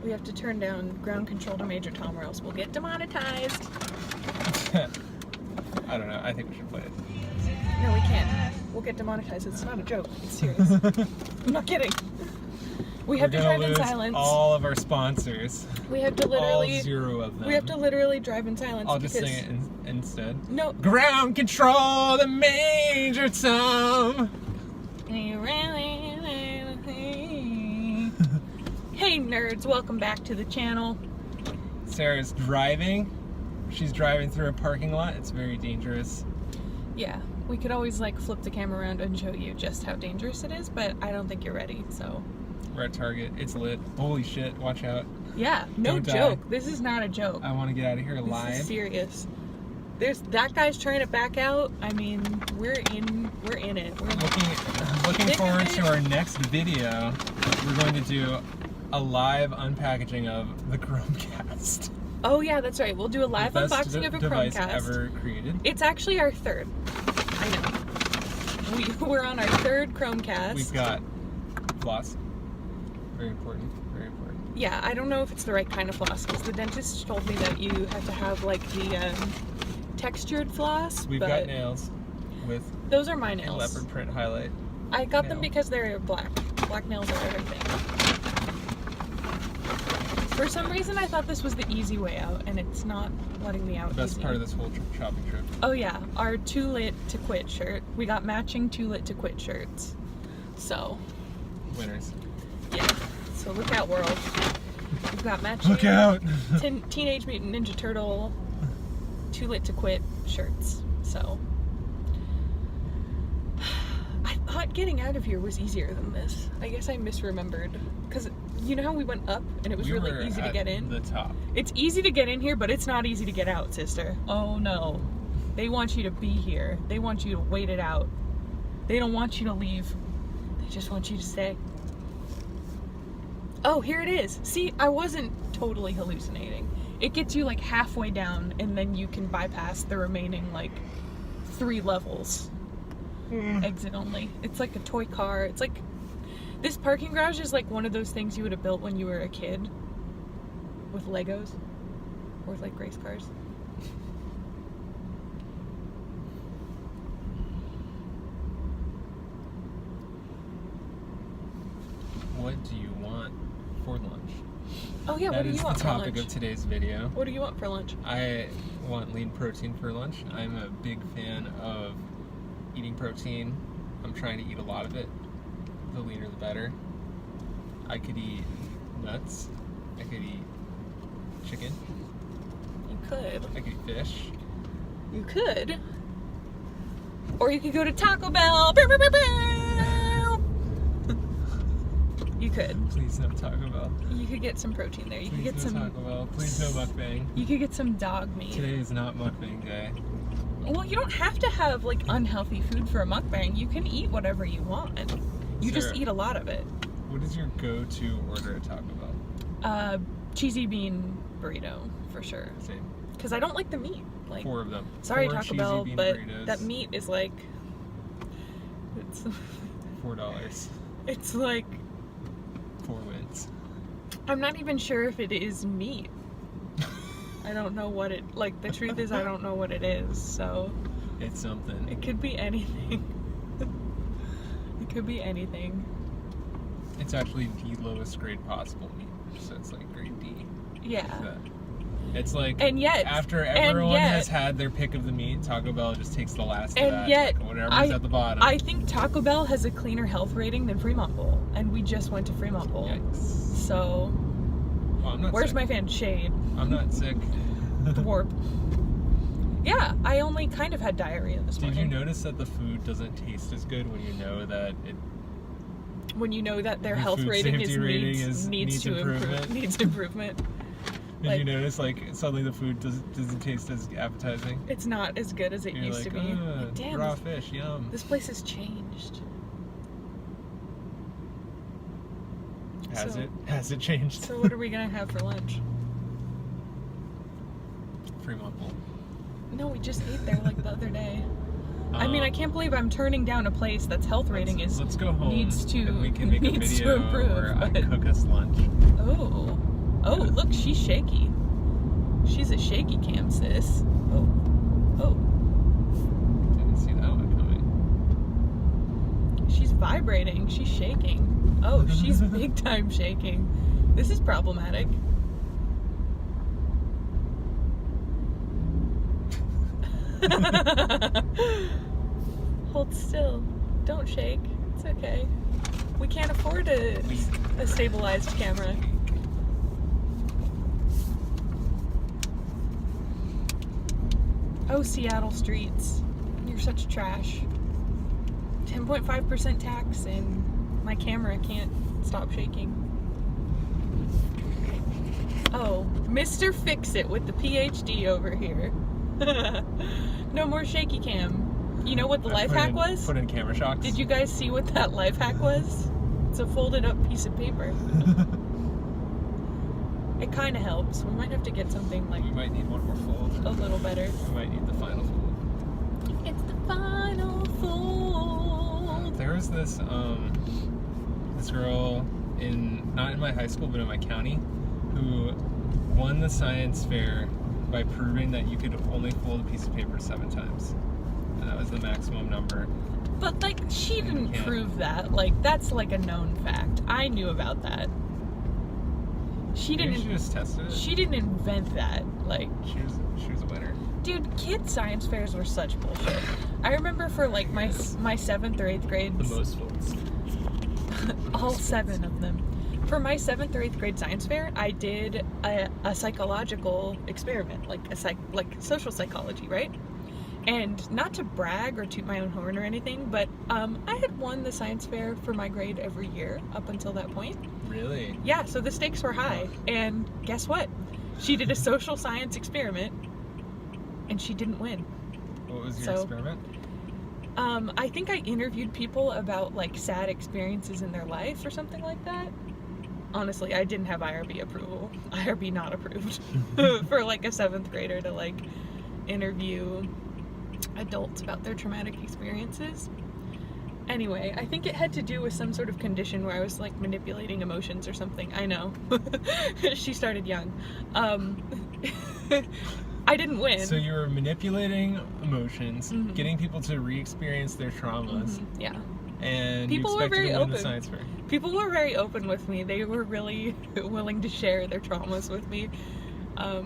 We have to turn down ground control to Major Tom or else we'll get demonetized. I don't know. I think we should play it. No, we can't. We'll get demonetized. It's not a joke. It's serious. I'm not kidding. We have to drive in silence. All of our sponsors. We have to literally... All 0 of them. We have to literally drive in silence. I'll just sing it instead. No. Ground control to Major Tom. Hey nerds, welcome back to the channel. Sarah's driving. She's driving through a parking lot. It's very dangerous. Yeah, we could always like flip the camera around and show you just how dangerous it is, but I don't think you're ready, so. We're at Target. It's lit. Holy shit, watch out. Yeah, no Don't joke. die. This is not a joke. I want to get out of here alive. This is serious. That guy's trying to back out. I mean, we're in it. We're looking forward to our next video. We're going to do a live unpackaging of the Chromecast. Oh yeah, that's right. We'll do a live unboxing of a device Chromecast. Ever created. It's actually our third. I know. We're on our third Chromecast. We've got floss. Very important. Very important. Yeah, I don't know if it's the right kind of floss because the dentist told me that you have to have like the textured floss. We've got nails with those are my nails. Leopard print highlight. I got them because they're black. Black nails are everything. For some reason, I thought this was the easy way out, and it's not letting me out. The best part of this whole shopping trip. Oh yeah, our Too Lit to Quit shirt. We got matching Too Lit to Quit shirts. So. Winners. Yeah. So look out, world. We've got matching. Look out. Teenage Mutant Ninja Turtle Too Lit to Quit shirts. So. I thought getting out of here was easier than this. I guess I misremembered. Because you know how we went up and it was really easy to get in? The top. It's easy to get in here, but it's not easy to get out, sister. Oh no. They want you to be here. They want you to wait it out. They don't want you to leave. They just want you to stay. Oh, here it is. See, I wasn't totally hallucinating. It gets you like halfway down and then you can bypass the remaining like 3 levels. Exit only. It's like a toy car. It's like this parking garage is like one of those things you would have built when you were a kid with Legos or with like race cars. What do you want for lunch? Oh yeah, what do you want for lunch? That is the topic of today's video. What do you want for lunch? I want lean protein for lunch. I'm a big fan of eating protein. I'm trying to eat a lot of it. The leaner the better. I could eat nuts. I could eat chicken. You could. I could eat fish. You could. Or you could go to Taco Bell. You could. Please no Taco Bell. You could get some protein there. You could get some Taco Bell. Please no mukbang. You could get some dog meat. Today is not mukbang day. Well, you don't have to have like unhealthy food for a mukbang. You can eat whatever you want. You just eat a lot of it. What is your go-to order at Taco Bell? Cheesy bean burrito for sure. Same. Because I don't like the meat. Like 4 of them. Sorry, 4 Taco Bell, but burritos. that meat is like it's $4. It's like 4 wins. I'm not even sure if it is meat. I don't know what it, like, the truth is I don't know what it is, so. It's something. It could be anything. It could be anything. It's actually the lowest grade possible meat, so it's like grade D. Yeah. It's like, and yet, after everyone has had their pick of the meat, Taco Bell just takes the last of that. And yet, like whatever's at the bottom. I think Taco Bell has a cleaner health rating than Fremont Bowl, and we just went to Fremont Bowl. Yikes. So, well, I'm not where's sick. my fan? Shade. I'm not sick. Warp. Yeah, I only kind of had diarrhea this morning. Did you notice that the food doesn't taste as good when you know that it... When you know that their health food rating needs improvement? Needs improvement. Did you notice, like, suddenly the food doesn't taste as appetizing? It's not as good as it used to be. Like, damn, raw fish, yum. This place has changed. Has it changed? So what are we gonna have for lunch? Fremont Bowl. No, we just ate there like the other day. I mean, I can't believe I'm turning down a place that's health rating let's go home needs to and we can make a video improve, where I cook us lunch. Oh, Oh, look, she's shaky. She's a shaky cam, sis. Oh. Didn't see that one coming. She's vibrating. She's shaking. Oh, she's big time shaking. This is problematic. Hold still. Don't shake. It's okay. We can't afford a stabilized camera. Oh, Seattle streets. You're such trash. 10.5% tax and my camera can't stop shaking. Oh, Mr. Fix-It with the PhD over here. No more shaky cam. You know what the life hack was? Put in camera shocks. Did you guys see what that life hack was? It's a folded up piece of paper. It kind of helps. We might have to get something like We might need one more fold. a little better. We might need the final fold. It's the final fold. There was this girl not in my high school but in my county who won the science fair by proving that you could only fold a piece of paper 7 times. And that was the maximum number. But like, she You didn't can't. prove that. Like, that's like a known fact. I knew about that. She Maybe didn't. she just tested it. She didn't invent that. Like, She was a winner. dude, kid science fairs were such bullshit. I remember for like my 7th or 8th grade, The most folds. all 7 of them. For my 7th or 8th grade science fair, I did a psychological experiment, like social psychology, right? And not to brag or toot my own horn or anything, but I had won the science fair for my grade every year up until that point. Really? Yeah, so the stakes were high. And guess what? She did a social science experiment, and she didn't win. What was your experiment? I think I interviewed people about like sad experiences in their life or something like that. Honestly, I didn't have IRB approval. IRB not approved for like a 7th grader to like interview adults about their traumatic experiences. Anyway, I think it had to do with some sort of condition where I was like manipulating emotions or something. I know. She started young. I didn't win. So you were manipulating emotions, Mhm. getting people to re-experience their traumas, Mhm, yeah. and People you were expected very to win the open. science fair. People were very open with me. They were really willing to share their traumas with me. A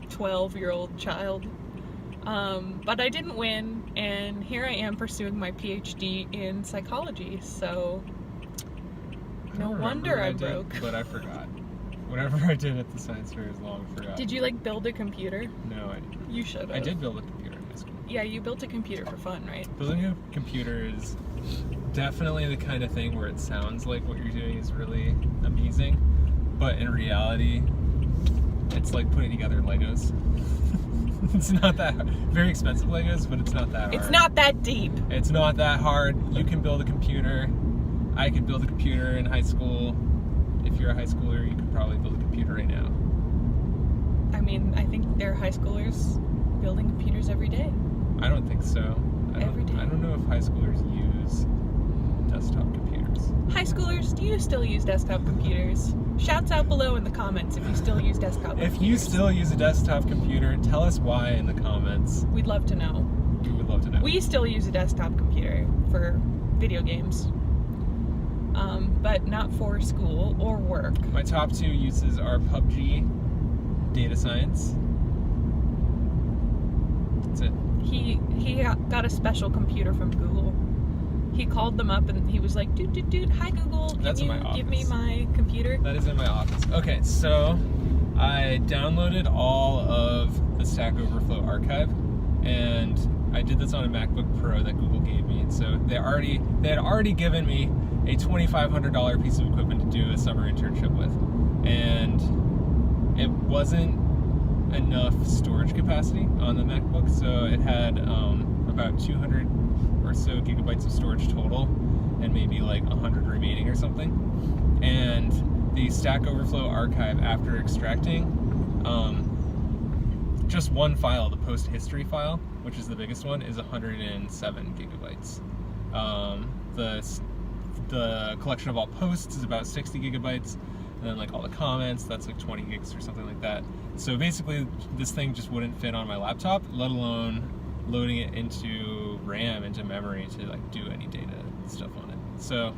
12-year-old child. But I didn't win, and here I am pursuing my PhD in psychology, so I no don't remember wonder what I did, broke. but I forgot. Whatever I did at the science fair is long forgotten. Did you like build a computer? No, I didn't. You should have. I did build a computer in high school. Yeah, you built a computer for fun, right? Building a computer is definitely the kind of thing where it sounds like what you're doing is really amazing, but in reality, it's like putting together Legos. It's not that very expensive Legos, but it's not that hard. It's not that deep. It's not that hard. You can build a computer. I could build a computer in high school. If you're a high schooler, you could probably build a computer right now. I mean, I think there are high schoolers building computers every day. I don't think so. Every day. I don't know if high schoolers use desktop computers. High schoolers, do you still use desktop computers? Shouts out below in the comments if you still use desktop computers. If you still use a desktop computer, tell us why in the comments. We'd love to know. We would love to know. We still use a desktop computer for video games, but not for school or work. My top 2 uses are PUBG, data science. That's it. He got a special computer from Google. He called them up and he was like, dude, hi Google, That's can in you my give me office. my computer? That is in my office. Okay, so I downloaded all of the Stack Overflow archive, and I did this on a MacBook Pro that Google gave me. So they had already given me a $2,500 piece of equipment to do a summer internship with, and it wasn't enough storage capacity on the MacBook, so it had about 200 or so gigabytes of storage total, and maybe like 100 remaining or something. And the Stack Overflow archive, after extracting just one file, the post history file, which is the biggest one, is 107 gigabytes. The collection of all posts is about 60 gigabytes. and then like all the comments, that's like 20 gigs or something like that. So basically this thing just wouldn't fit on my laptop, let alone loading it into RAM, into memory to like do any data stuff on it. So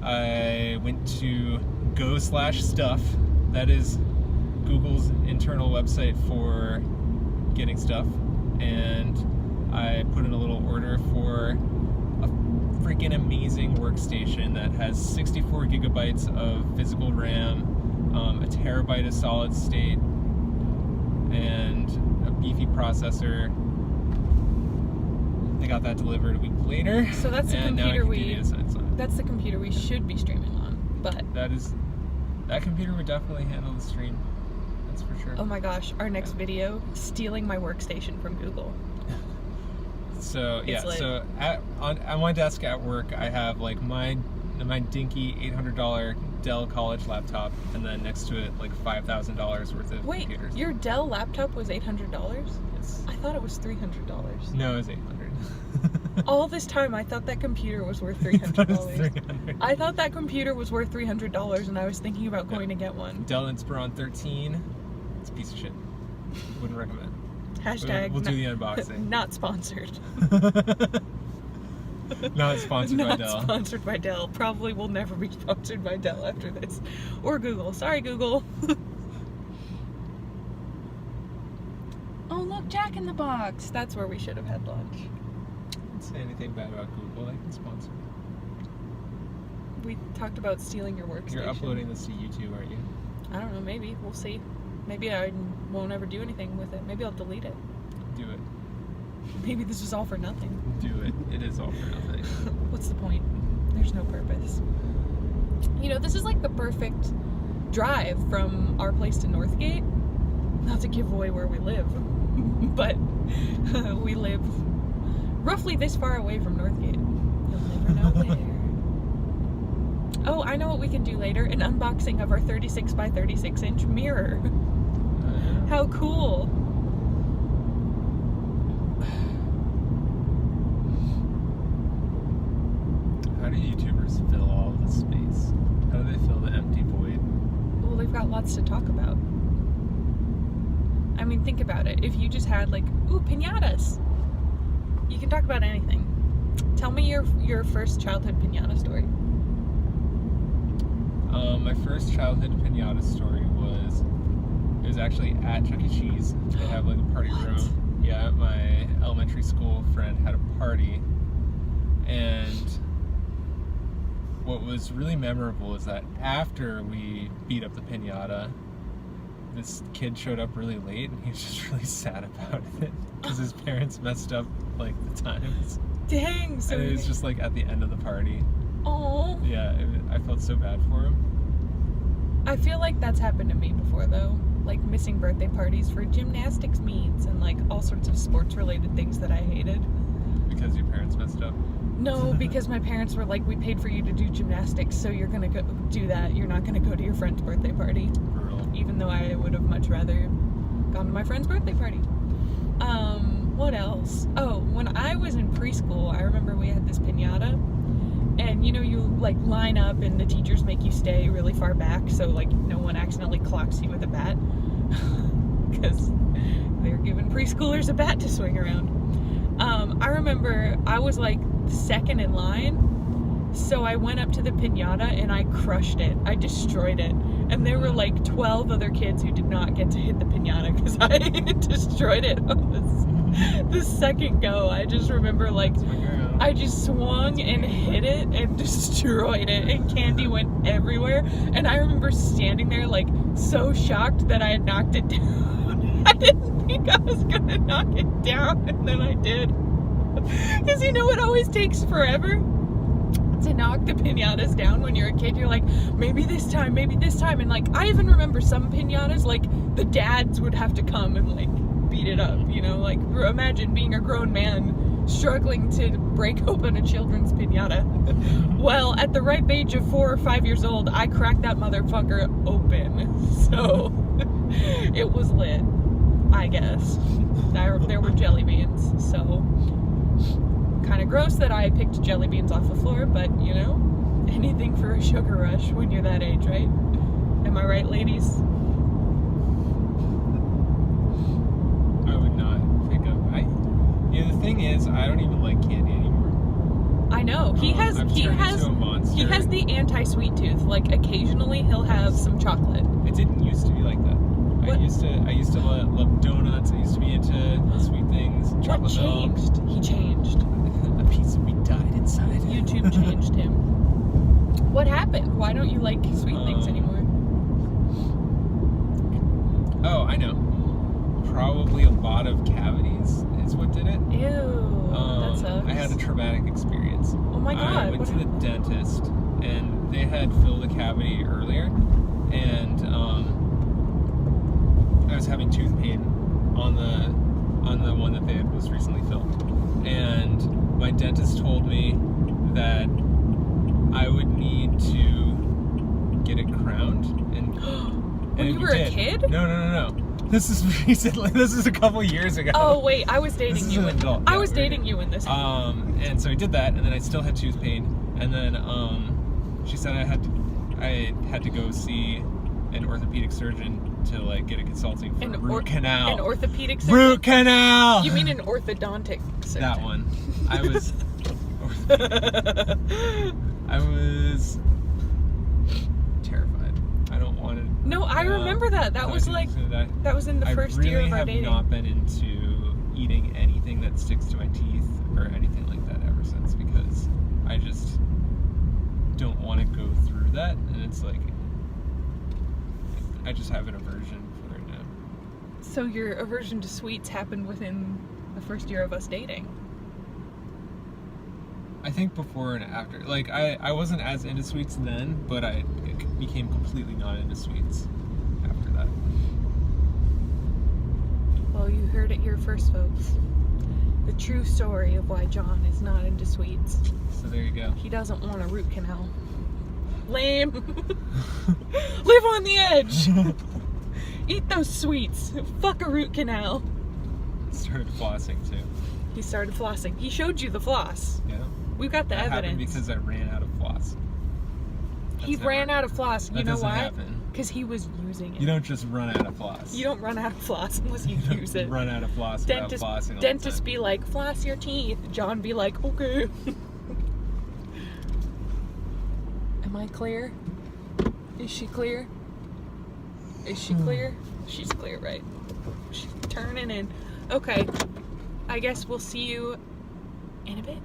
I went to go/stuff. That is Google's internal website for getting stuff, and I put in a little order for a freaking amazing workstation that has 64 gigabytes of physical RAM, a terabyte of solid state, and a beefy processor. They got that delivered a week later. So that's the and computer now I can do data science on it. That's the computer we should be streaming on, but That computer would definitely handle the stream. That's for sure. oh my gosh, our next video, stealing my workstation from Google. So yeah, It's lit. so on my desk at work, I have like my dinky $800 Dell college laptop, and then next to it like $5,000 worth of Wait, computers. your Dell laptop was $800? Yes. I thought it was $300. No, it was 800. All this time, I thought that computer was worth It was $300. 300. I thought that computer was worth $300, and I was thinking about going to get one. Dell Inspiron 13. It's a piece of shit. Wouldn't recommend. Hashtag We'll do the unboxing. not sponsored. Not sponsored by Not Dell. sponsored by Dell. Probably will never be sponsored by Dell after this. Or Google. Sorry, Google. Oh, look, Jack in the Box. That's where we should have had lunch. Don't say anything bad about Google. They can sponsor. We talked about stealing your workstation. You're uploading this to YouTube, aren't you? I don't know, maybe. We'll see. Maybe I won't ever do anything with it. Maybe I'll delete it. Do it. Maybe this was all for nothing. Do it. It is all for nothing. What's the point? There's no purpose. You know, this is like the perfect drive from our place to Northgate. Not to give away where we live, but we live roughly this far away from Northgate. You'll never know where. Oh, I know what we can do later. An unboxing of our 36 by 36 inch mirror. How cool. How do YouTubers fill all of the space? How do they fill the empty void? Well, they've got lots to talk about. I mean, think about it. If you just had like, ooh, piñatas. You can talk about anything. Tell me your first childhood piñata story. My first childhood piñata story was actually at Chuck E. Cheese. They have like a party room. Yeah, my elementary school friend had a party, and what was really memorable is that after we beat up the piñata, this kid showed up really late, and he was just really sad about it because his parents messed up like the times. Dang. So And it was just like at the end of the party. oh, Yeah, I felt so bad for him. I feel like that's happened to me before though. Like missing birthday parties for gymnastics meets and like all sorts of sports related things that I hated. Because your parents messed up. No, because my parents were like, we paid for you to do gymnastics, so you're gonna go do that. You're not gonna go to your friend's birthday party. Brutal. Even though I would have much rather gone to my friend's birthday party. What else? Oh, when I was in preschool, I remember we had this piñata, and you know, you like line up and the teachers make you stay really far back so like no one accidentally clocks you with a bat because they're giving preschoolers a bat to swing around. I remember I was like second in line, so I went up to the piñata and I crushed it. I destroyed it. And there were like 12 other kids who did not get to hit the piñata because I destroyed it on the second go. I just remember like I just swung and hit it and destroyed it, and candy went everywhere. And I remember standing there like so shocked that I had knocked it down. I didn't think I was gonna knock it down, and then I did. Because you know it always takes forever to knock the piñatas down when you're a kid. You're like, maybe this time, and like I even remember some piñatas like the dads would have to come and like beat it up, you know, like imagine being a grown man struggling to break open a children's piñata. Well, at the ripe age of 4 or 5 years old, I cracked that motherfucker open, so it was lit, I guess. There were jelly beans, so kind of gross that I picked jelly beans off the floor, but you know, anything for a sugar rush when you're that age, right? Am I right, ladies? I would not pick up. The thing is, I don't even like candy anymore. I know. He has I've turned into a monster. he has the anti-sweet tooth. Like occasionally he'll have some chocolate. It didn't used to be like that. What? I used to love donuts. I used to be into sweet things. What Chocolate milk. changed? He changed. A piece of me died inside. YouTube changed him. What happened? Why don't you like sweet things anymore? Oh, I know. Probably a lot of cavities is what did it. Ew, that sucks. I had a traumatic experience. Oh my god. I went to the dentist, and they had filled a cavity earlier, and I was having tooth pain on the one that they had was recently filled, and my dentist told me that I would need to get it crowned, and When you were a kid? No. This is recently. This is a couple years ago. Oh wait, I was dating This is you. an adult. I Yeah, was we're dating you in this. And so I did that, and then I still had tooth pain, and then she said I had to go see an orthopedic surgeon to like get a consulting for root canal. An orthopedic surgeon? Root canal. You mean an orthodontic surgeon? That one. I was. I was terrified. I don't want to. No, I remember that. That was like that was in the first year of our dating. I really have not been into eating anything that sticks to my teeth or anything like that ever since, because I just don't want to go through that, and it's like I just have an aversion for it now. So your aversion to sweets happened within the first year of us dating. I think before and after. Like, I wasn't as into sweets then, but I became completely not into sweets after that. Well, you heard it here first, folks. The true story of why John is not into sweets. So there you go. He doesn't want a root canal. Lame. Live on the edge. Eat those sweets. Fuck a root canal. Started flossing too. He started flossing. He showed you the floss. Yeah. We've got the That happened evidence. because I ran out of floss. He ran out of floss. You That know doesn't why? happen. Because he was using it. You don't just run out of floss. You don't run out of floss unless you use it. Run out of floss without flossing all the Dentist time. be like, floss your teeth. John be like, okay. Am I clear? Is she clear? Is she clear? She's clear, right? She's turning in. Okay. I guess we'll see you in a bit.